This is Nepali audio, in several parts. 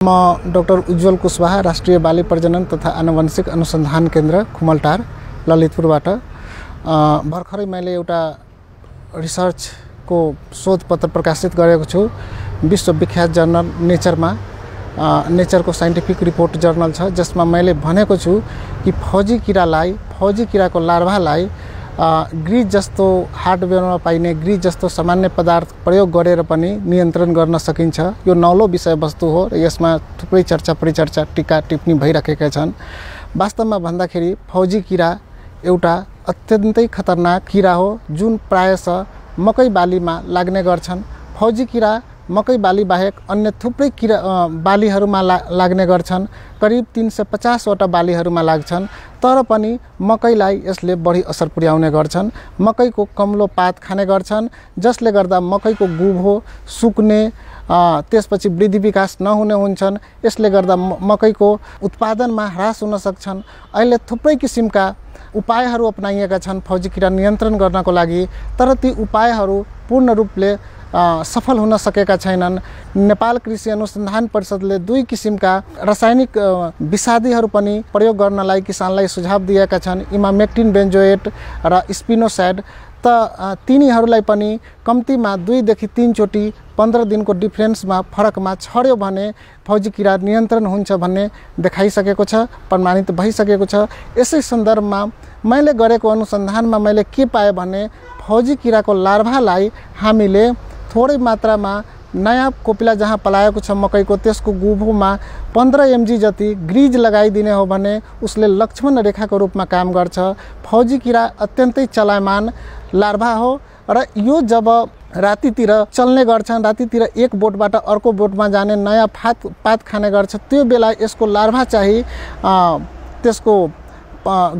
म डाक्टर उज्जवल कुशवाहा राष्ट्रिय बाली प्रजनन तथा आनुवंशिक अनुसन्धान केन्द्र खुमलटार ललितपुरबाट भर्खरै मैले एउटा रिसर्चको शोधपत्र प्रकाशित गरेको छु। विश्वविख्यात जर्नल नेचरमा नेचरको साइन्टिफिक रिपोर्ट जर्नल छ, जसमा मैले भनेको छु कि फौजी किराको लार्भालाई ग्रिज जस्तो हार्डवेयरमा पाइने ग्रिज जस्तो सामान्य पदार्थ प्रयोग गरेर पनि नियन्त्रण गर्न सकिन्छ। यो नौलो विषयवस्तु हो र यसमा थुप्रै चर्चा परिचर्चा टीका टिप्पणी भइरहेका छन्। वास्तवमा भन्दाखेरि फौजी किरा एउटा अत्यन्तै खतरनाक किरा हो, जुन प्रायशः मकै बालीमा लाग्ने गर्छन्। फौजी किरा मकै बाली बाहेक अन्य थुप्रै किरा बालीहरूमा लाग्ने गर्छन्। करिब 350 वटा बालीहरूमा लाग्छन्, तर पनि मकैलाई यसले बढी असर पुर्याउने गर्छन्। मकैको कम्लो पात खाने गर्छन्, जसले गर्दा मकैको गुभो सुक्ने त्यसपछि वृद्धि विकास नहुने हुन्छन्। यसले गर्दा मकैको उत्पादनमा ह्रास हुन सक्छन्। अहिले थुप्रै किसिमका उपायहरू अपनाइएका छन् फौजी किरा नियन्त्रण गर्नको लागि, तर ती उपायहरू पूर्ण रूपले सफल हुन सकेका छैनन्। नेपाल कृषि अनुसन्धान परिषदले 2 किसिमका रासायनिक विषादीहरू पनि प्रयोग गर्नलाई किसानलाई सुझाव दिएका छन्, इमामेक्टिन बेन्जोएट र स्पिनोसाइड। तिनीहरूलाई पनि कम्तीमा 2 देखि 3 चोटि 15 दिनको डिफरेन्समा फरकमा छर्यो भने फौजी किरा नियन्त्रण हुन्छ भन्ने देखाइसकेको छ, प्रमाणित भइसकेको छ। यसै सन्दर्भमा मैले गरेको अनुसन्धानमा मैले के पाएँ भने फौजी किराको लार्भालाई हामीले थोरै मात्रामा नयाँ कोपिला जहाँ पलाएको छ मकैको त्यसको गुभोमा 15 mg जति ग्रिज लगाइदिने हो भने उसले लक्ष्मण रेखाको रूपमा काम गर्छ। फौजी किरा अत्यन्तै चलायमान लार्भा हो र यो जब रातितिर चल्ने गर्छन्, रातितिर एक बोटबाट अर्को बोटमा जाने नयाँ पात खाने गर्छ, त्यो बेला यसको लार्भा चाहिँ त्यसको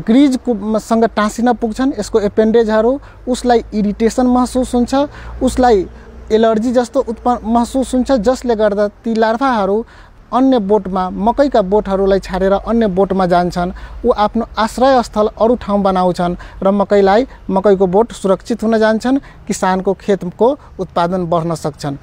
ग्रिजसँग टाँसिन पुग्छन्। यसको एपेन्डेजहरू उसलाई इरिटेसन महसुस हुन्छ, उसलाई एलर्जी जस्तो महसुस हुन्छ, जसले गर्दा ती लार्भाहरू अन्य बोटमा मकैका बोटहरूलाई छाडेर अन्य बोटमा जान्छन्। ऊ आफ्नो आश्रय स्थल अरू ठाउँ बनाउँछन् र मकैको बोट सुरक्षित हुन जान्छन्, किसानको खेतको उत्पादन बढ्न सक्छन्।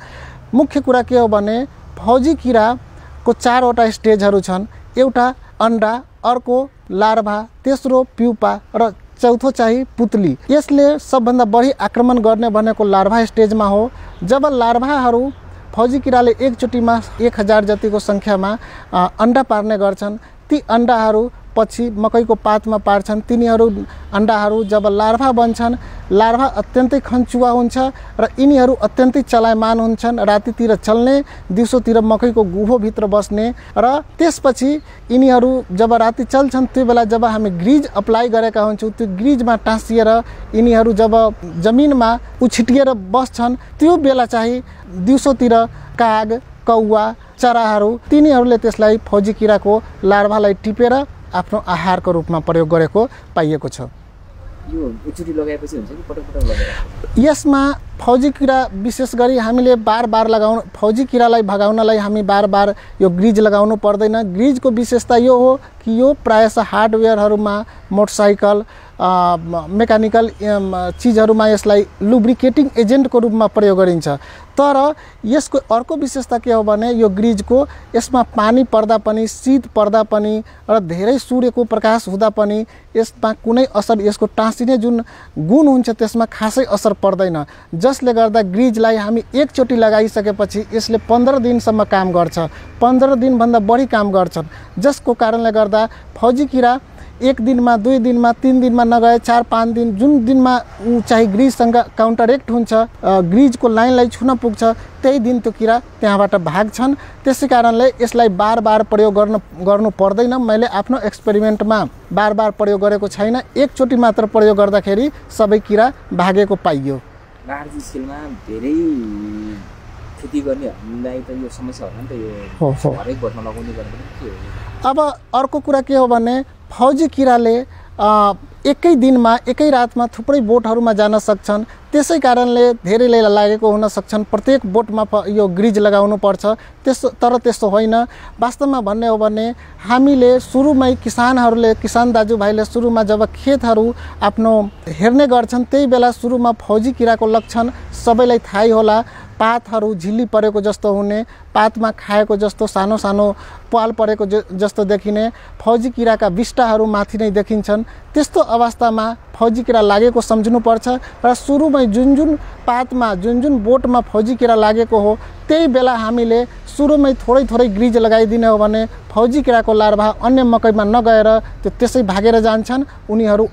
मुख्य कुरा के हो भने फौजी किराको 4 वटा स्टेजहरू छन्। एउटा अन्डा, अर्को लार्भा, तेस्रो प्युपा र चौथो चाहिँ पुतली। यसले सबभन्दा बढी आक्रमण गर्ने भनेको लार्भा स्टेजमा हो। जब लार्भाहरू फौजी किराले एकचोटिमा 1000 जतिको सङ्ख्यामा अन्डा पार्ने गर्छन्, ती अन्डाहरू पछि मकैको पातमा पार्छन्। तिनीहरू अन्डाहरू जब लार्भा बन्छन्, लार्भा अत्यन्तै खन्चुवा हुन्छ र यिनीहरू अत्यन्तै चलायमान हुन्छन्, रातितिर चल्ने, दिउँसोतिर मकैको गुभोभित्र बस्ने। र त्यसपछि यिनीहरू जब राति चल्छन् त्यो बेला जब हामी ग्रिज अप्लाई गरेका हुन्छौँ, त्यो ग्रिजमा टाँसिएर यिनीहरू जब जमिनमा उछिटिएर बस्छन्, त्यो बेला चाहिँ दिउँसोतिर काग, कौवा, चराहरू तिनीहरूले त्यसलाई फौजी किराको लार्भालाई टिपेर आफ्नो आहारको रूपमा प्रयोग गरेको पाइएको छ। यो एकचोटि लगाएपछि हुन्छ कि पटक लगाएर? यसमा फौजी किरा विशेष गरी हामीले बार फौजी किरालाई भगाउनलाई हामी बार यो ग्रिज लगाउनु पर्दैन। ग्रिजको विशेषता यो हो कि यो प्रायः हार्डवेयरहरूमा, मोटरसाइकल, मेकानिकल चिजहरूमा यसलाई लुब्रिकेटिङ एजेन्टको रूपमा प्रयोग गरिन्छ। तर यसको अर्को विशेषता के हो भने यो ग्रिजको यसमा पानी पर्दा पनि, शीत पर्दा पनि र धेरै सूर्यको प्रकाश हुँदा पनि यसमा कुनै असर, यसको टाँसिने जुन गुण हुन्छ त्यसमा खासै असर पर्दैन, जसले गर्दा ग्रिजलाई हामी एकचोटि लगाइसकेपछि यसले 15 दिनसम्म काम गर्छ। 15 दिनभन्दा बढी काम गर्छन्, जसको कारणले गर्दा फौजी किरा 1 दिनमा, 2 दिनमा, 3 दिनमा नगए 4-5 दिन, जुन दिनमा ऊ चाहिँ ग्रिजसँग काउन्टरेक्ट हुन्छ, ग्रिजको लाइनलाई छुन पुग्छ, त्यही दिन त्यो किरा त्यहाँबाट भाग्छन्। त्यसै कारणले यसलाई बार प्रयोग गर्नु पर्दैन। मैले आफ्नो एक्सपेरिमेन्टमा बार प्रयोग गरेको छैन, एकचोटि मात्र प्रयोग गर्दाखेरि सबै किरा भागेको पाइयो। लार्ज स्केलमा धेरै खेती गर्नेहरूलाई त यो समस्या होला नि त, यो हरेक बोटमा लगाउने गर्ने के हो? अब अर्को कुरा के हो भने फौजी किराले एकै दिनमा, एकै रातमा थुप्रै बोटहरूमा जान सक्छन्। त्यसै कारणले धेरैले लागेको हुन सक्छन् प्रत्येक बोटमा यो ग्रिज लगाउनु पर्छ। तर त्यस्तो होइन। वास्तवमा भन्ने हो भने हामीले सुरुमै किसान दाजुभाइले सुरुमा जब खेतहरू आफ्नो हेर्ने गर्छन्, त्यही बेला सुरुमा फौजी किराको लक्षण सबैलाई थाहै होला। पातहरू झिल्ली परेको जस्तो हुने, पातमा खाएको जस्तो सानो सानो पाल परेको जस्तो देखिने, फौजी किराका विष्टाहरू माथि नै देखिन्छन्। त्यस्तो अवस्थामा फौजी किरा लागेको सम्झिनुपर्छ र सुरुमै जुन पातमा जुन बोटमा फौजी किरा लागेको हो त्यही बेला हामीले सुरुमै थोरै ग्रिज लगाइदिने हो भने फौजी किराको लार्भा अन्य मकैमा नगएर त्यो त्यसै भागेर जान्छन्। उनीहरू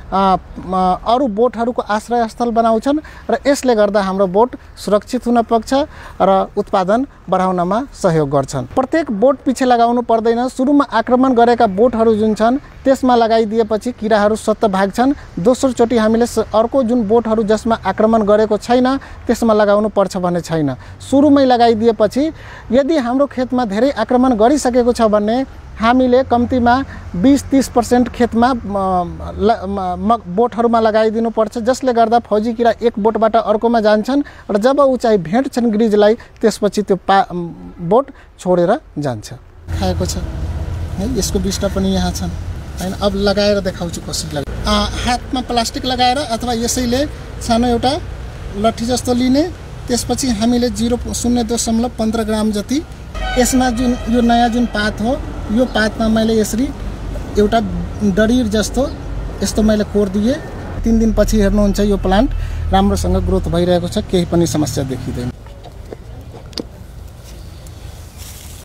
अरू बोटहरूको आश्रयस्थल बनाउँछन् र यसले गर्दा हाम्रो बोट सुरक्षित हुन सक्छ र उत्पादन बढाउनमा सहयोग गर्छन्। प्रत्येक बोट पछि लगाउनु पर्दैन। सुरुमा आक्रमण गरेका बोटहरू जुन छन् त्यसमा लगाइदिएपछि किराहरू स्वतः भाग्छन्। दोस्रो चोटि हामीले अर्को जुन बोटहरू जसमा आक्रमण गरेको छैन त्यसमा लगाउनु पर्छ भन्ने छैन। सुरुमै लगाइदिएपछि यदि हाम्रो खेतमा धेरै आक्रमण गरिसकेको छ भने हामीले कम्तीमा 20-30% खेतमा बोटहरूमा लगाइदिनु पर्छ, जसले गर्दा फौजी किरा एक बोटबाट अर्कोमा जान्छन् र जब ऊ चाहिँ भेट्छन् ग्रिजलाई त्यसपछि त्यो बोट छोडेर जान्छ। खाएको छ है, यसको बिष्टा पनि यहाँ छन् हैन। अब लगाएर देखाउँछु कसरी लगाए। हातमा प्लास्टिक लगाएर अथवा यसैले सानो एउटा लट्ठी जस्तो लिने, त्यसपछि हामीले 0.15 ग्राम जति यसमा जुन यो नयाँ जुन पात हो यो पातमा मैले यसरी एउटा डडीर जस्तो यस्तो मैले कोरिदिएँ। 3 दिनपछि हेर्नुहुन्छ यो प्लान्ट राम्रोसँग ग्रोथ भइरहेको छ, केही पनि समस्या देखिँदैन।